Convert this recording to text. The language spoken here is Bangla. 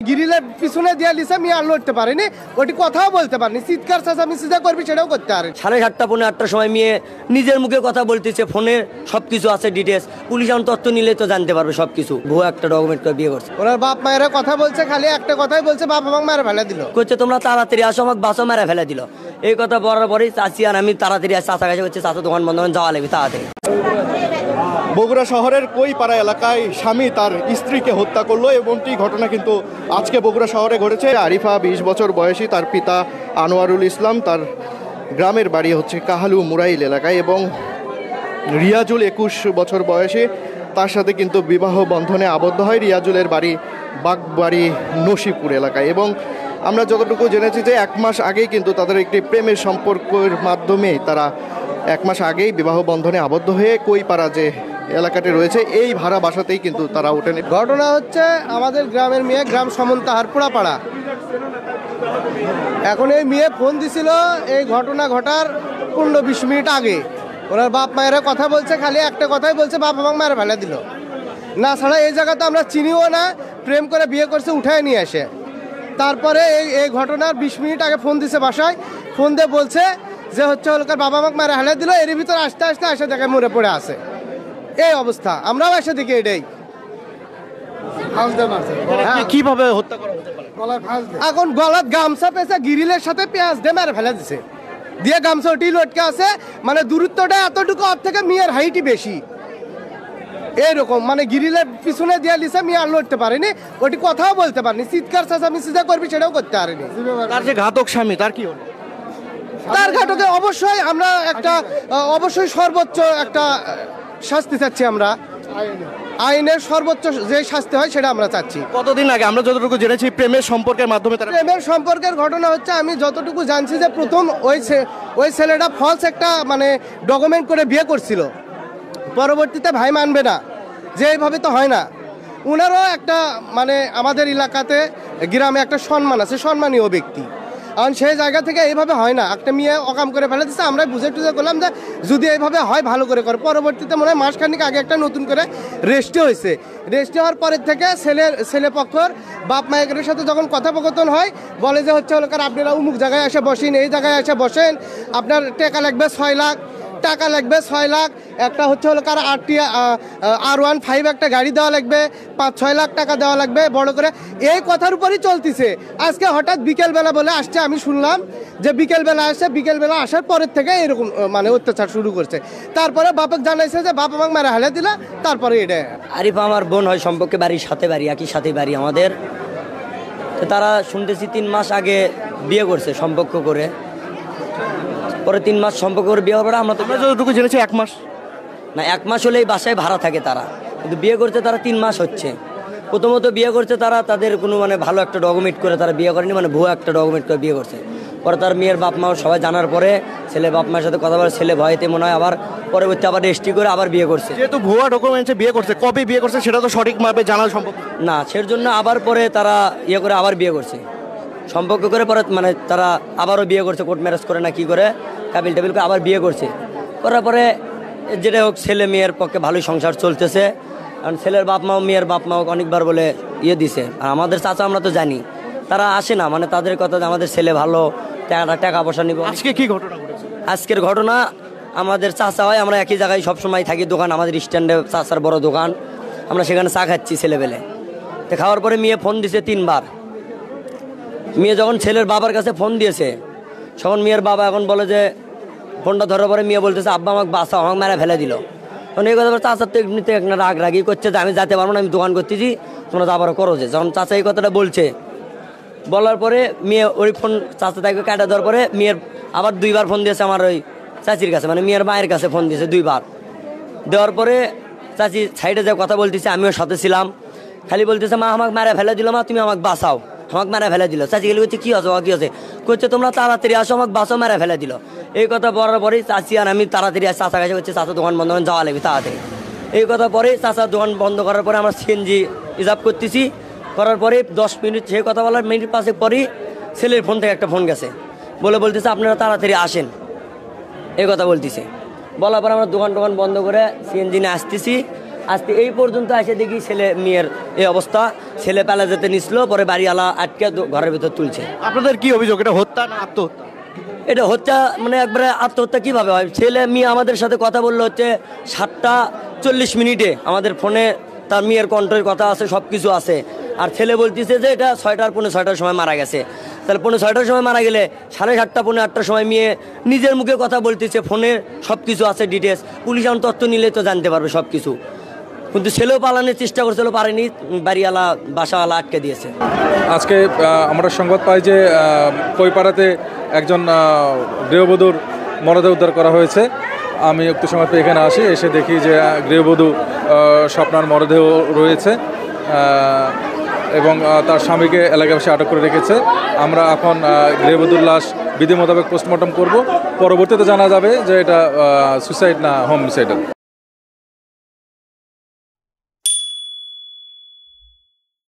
গ্রিলের পিছনে দিয়ে লিসা আমি আর লড়তে পারিনি, ওটি কথাও বলতে পারিনি, চিৎকার চেঁচামেচি যা করবি সেটাও করতে পারি। 7:30 পৌনে 8টার সময় মেয়ে নিজের মুখে কথা বলতেছে, ফোনে সবকিছু আছে ডিটেলস, পুলিশ এখন তথ্য নিলে তো জানতে পারবে সবকিছু। ভুয়া একটা ডকুমেন্ট করে বিয়ে করছে। ওনার বাপ মায়েরা কথা বলছে, খালি একটা কথাই বলছে, বাপ আমাকে মারা ফেলে দিল। করছে তোমরা তাড়াতাড়ি আসো, আমাকে বাসও মেরে ফেলে দিল। এই কথা বলার পরেই চাচি আর আমি তাড়াতাড়ি চাচা কাছে করছে, চাচা দোকান বন্ধ করে যাওয়া লাগবে তাড়াতাড়ি। বগুড়া শহরের কৈপাড়া এলাকায় স্বামী তার স্ত্রীকে হত্যা করলো, এমনটি ঘটনা কিন্তু আজকে বগুড়া শহরে ঘটেছে। আরিফা 20 বছর বয়সী, তার পিতা আনোয়ারুল ইসলাম, তার গ্রামের বাড়ি হচ্ছে কাহালু মুরাইল এলাকায়, এবং রিয়াজুল 21 বছর বয়সী, তার সাথে কিন্তু বিবাহ বন্ধনে আবদ্ধ হয়। রিয়াজুলের বাড়ি বাগবাড়ি নসিপুর এলাকায়, এবং আমরা যতটুকু জেনেছি যে 1 মাস আগেই কিন্তু তাদের একটি প্রেমের সম্পর্কের মাধ্যমে তারা 1 মাস আগেই বিবাহ বন্ধনে আবদ্ধ হয়ে কৈপাড়া যে এলাকাটি রয়েছে এই ভাড়া বাসাতেই কিন্তু তারা ওঠেন। ঘটনা হচ্ছে আমাদের গ্রামের মেয়ে, গ্রাম সমন্তাহার পোড়াপাড়া। এখন এই মেয়ে ফোন দিছিল এই ঘটনা ঘটার 15-20 মিনিট আগে। ওনার বাপ মায়েরা কথা বলছে, খালি একটা কথাই বলছে, বাপ আমাকে মারা ফেলে দিল। না ছাড়া এই জায়গাতে আমরা চিনিও না, প্রেম করে বিয়ে করছে উঠায় নিয়ে আসে। তারপরে এই ঘটনার 20 মিনিট আগে ফোন দিছে বাসায়, ফোন দিয়ে বলছে যে হচ্ছে ওলকার বাবা আমাকে মারা ফেলে দিল। এর ভিতরে আসতে আসতে এসে দেখে মরে পড়ে আছে। এই অবস্থা, আমরাও এসে দেখি এটাই। কিভাবে হত্যা করা হতে পারে? এখন গলাত গামছা পেঁচে গ্রিলের সাথে পেঁয়াজ দিয়ে মেরে ফেলে দিছে, দিয়ে গামছা ওটি লটকে আছে। মানে দূরত্বটা এতটুকু, ওর থেকে মেয়ের হাইটই বেশি। এইরকম মানে গ্রিলের পিছনে দিয়ে লিসা আমি আর লড়তে পারিনি, ওটি কথাও বলতে পারিনি, চিৎকার চেঁচামেচি যা করবি সেটাও করতে পারিনি। তার যে ঘাতক স্বামী, তার কি হলো? তার ঘাতকে অবশ্যই আমরা একটা অবশ্যই সর্বোচ্চ একটা শাস্তি চাচ্ছি। আমরা আইনের সর্বোচ্চ যে শাস্তি হয় সেটা আমরা চাচ্ছি। কতদিন আগে আমরা যতটুকু জেনেছি প্রেমের সম্পর্কের মাধ্যমে তারা প্রেমের সম্পর্কের ঘটনা হচ্ছে, আমি যতটুকু জানছি যে প্রথম ওই ছেলেটা ফলস একটা মানে ডকুমেন্ট করে বিয়ে করছিল। পরবর্তীতে ভাই মানবে না যে এইভাবে তো হয় না। ওনারও একটা মানে আমাদের এলাকাতে গ্রামে একটা সম্মান আছে, সম্মানীয় ব্যক্তি। কারণ সেই জায়গা থেকে এইভাবে হয় না, একটা মেয়ে অকাম করে ফেলে দিচ্ছে। আমরা বুঝে টুঝে করলাম যে যদি এইভাবে হয় ভালো করে করে। পরবর্তীতে মনে হয় মাসখানিক আগে একটা নতুন করে রেস্টে হয়েছে। রেস্টে হওয়ার পরের থেকে ছেলে পক্ষর বাপ মায়ের সাথে যখন কথোপকথন হয়, বলে যে হচ্ছে ওলকার আপনারা অমুক জায়গায় এসে বসেন, এই জায়গায় এসে বসেন, আপনার টাকা লাগবে 6 লাখ, টাকা লাগবে 6 লাখ, একটা হচ্ছে হলো কার R15 একটা গাড়ি দেওয়া লাগবে, 5-6 লাখ টাকা দেওয়া লাগবে বড় করে। এই কথার উপরই চলতেছে। আজকে হঠাৎ বিকেলবেলা বলে আসছে, আমি শুনলাম যে বিকেলবেলা আসছে, বিকেলবেলা আসার পরের থেকে এরকম মানে অত্যাচার শুরু করছে। তারপরে বাপক জানাইছে যে বাপ আমাকে মারা হেলে দিলা। তারপরে এটা আরিফা আমার বোন হয়, সম্পর্কে বাড়ির সাথে বাড়ি, একই সাথে বাড়ি আমাদের। তো তারা শুনতেছি 3 মাস আগে বিয়ে করছে সম্পর্ক করে, পরে 3 মাস সম্পর্ক করে বিয়ে হওয়ার পরে আমরা যতটুকু জেনেছি 1 মাস না, 1 মাস হলেই বাসায় ভাড়া থাকে তারা, কিন্তু বিয়ে করতে তারা 3 মাস হচ্ছে। প্রথমত বিয়ে করছে তারা তাদের কোনো মানে ভালো একটা ডকুমেন্ট করে তারা বিয়ে করেনি, মানে ভুয়া একটা ডকুমেন্ট করে বিয়ে করছে। পরে তার মেয়ের বাপ মা সবাই জানার পরে ছেলে বাপ মায়ের সাথে কথা বলে, ছেলে ভয়েতে মনে হয় আবার পরবর্তী আবার রেজিস্ট্রি করে আবার বিয়ে করছে। যেহেতু ভুয়া ডকুমেন্টে বিয়ে করছে, কবে বিয়ে করছে সেটা তো সঠিকভাবে জানা সম্ভব না, সের জন্য আবার পরে তারা ইয়ে করে আবার বিয়ে করছে, সম্পর্ক করে পরে মানে তারা আবারও বিয়ে করছে, কোর্ট ম্যারেজ করে না কি করে কাবিল টাবিল করে আবার বিয়ে করছে। করার পরে যেটা হোক ছেলে মেয়ের পক্ষে ভালোই সংসার চলতেছে। কারণ ছেলের বাপ মাও মেয়ের বাপ মাও অনেকবার বলে ইয়ে দিছে। আর আমাদের চাচা আমরা তো জানি তারা আসে না, মানে তাদের কথা যে আমাদের ছেলে ভালো, টাকা পয়সা নিব। আজকে কি ঘটনা ঘটেছে? আজকের ঘটনা আমাদের চাচা হয়, আমরা একই জায়গায় সবসময় থাকি, দোকান আমাদের স্ট্যান্ডে চাচার বড় দোকান, আমরা সেখানে চা খাচ্ছি ছেলেবেলে। তো খাওয়ার পরে মেয়ে ফোন দিয়েছে 3 বার। মেয়ে যখন ছেলের বাবার কাছে ফোন দিয়েছে, তখন মেয়ের বাবা এখন বলে যে ফোনটা ধরার পরে মেয়ে বলতেছে আব্বা আমাকে বাঁচাও, আমাকে মেরে ফেলে দিল। তখন এই কথা চাচার তো এমনিতে একটা রাগি করছে যে আমি যেতে পারবো না, আমি দোকান করতেছি, তোমরা আবারও করো। যে যখন চাচা এই কথাটা বলছে, বলার পরে মেয়ে ওই ফোন চাচা তাকে কাটা দেওয়ার পরে মেয়ের আবার 2 বার ফোন দিয়েছে আমার ওই চাচির কাছে, মানে মেয়ের মায়ের কাছে ফোন দিয়েছে 2 বার। দেওয়ার পরে চাচি সাইডে যে কথা বলতেছে, আমিও সাথে ছিলাম, খালি বলতেছে মা আমাকে মেরে ফেলে দিল, মা তুমি আমাকে বাঁচাও, আমাকে মেরে ফেলে দিল। চাচি গেলে বলছে কী আছে, কী আছে, করছে তোমরা তাড়াতাড়ি আসো, আমাকে বাঁচাও, মেরে ফেলে দিল। এই কথা বলার পরেই চাচি আর আমি তাড়াতাড়ি আসে চাচা কাছে করছে, চাচা দোকান বন্ধ করে যাওয়া লাগবে তাড়াতাড়ি। এই কথা পরে চাচার দোকান বন্ধ করার পরে আমরা সিএনজি রিজার্ভ করতেছি, করার পরে 10 মিনিট সেই কথা বলার মিনিট 5 পরেই ছেলের ফোন থেকে একটা ফোন গেছে, বলতেছে আপনারা তাড়াতাড়ি আসেন, এই কথা বলতেছে। বলার পর আমরা দোকান বন্ধ করে সিএনজি নিয়ে আসতেছি। আজকে এই পর্যন্ত এসে দেখি ছেলে মেয়ের এই অবস্থা, ছেলে পালা যেতে নিছিল, পরে বাড়িওয়ালা আটকে ঘরের ভিতর তুলছে। আপনাদের কি অভিযোগ, এটা হত্যা না আত্মহত্যা? এটা হত্যা, মানে একবারে আত্মহত্যা কিভাবে হয়? ছেলে মেয়ে আমাদের সাথে কথা বললো হচ্ছে 7:40 আমাদের ফোনে তার মেয়ের কণ্ঠের কথা আছে, সব কিছু আছে। আর ছেলে বলতেছে যে এটা 6টা পৌনে 6টার সময় মারা গেছে। তাহলে পৌনে 6টার সময় মারা গেলে 7:30 পৌনে 8টার সময় মেয়ে নিজের মুখে কথা বলতেছে, ফোনে সব কিছু আছে ডিটেলস, পুলিশ এখন তথ্য নিলে তো জানতে পারবে সব কিছু। কিন্তু ছেলেও পালানোর চেষ্টা করছিল, পারেনি, বাড়িওয়ালা বাসাওয়ালা আটকে দিয়েছে। আজকে আমরা সংবাদ পাই যে কৈপাড়াতে একজন গৃহবধূর মরদেহ উদ্ধার করা হয়েছে। আমি একটু সময় পেয়ে এখানে আসি, এসে দেখি যে গৃহবধূ স্বপ্নার মরদেহ রয়েছে এবং তার স্বামীকে এলাকাবাসী আটক করে রেখেছে। আমরা এখন গৃহবধূর লাশ বিধি মোতাবেক পোস্টমর্টম করব, পরবর্তীতে জানা যাবে যে এটা সুইসাইড না হোমিসাইড।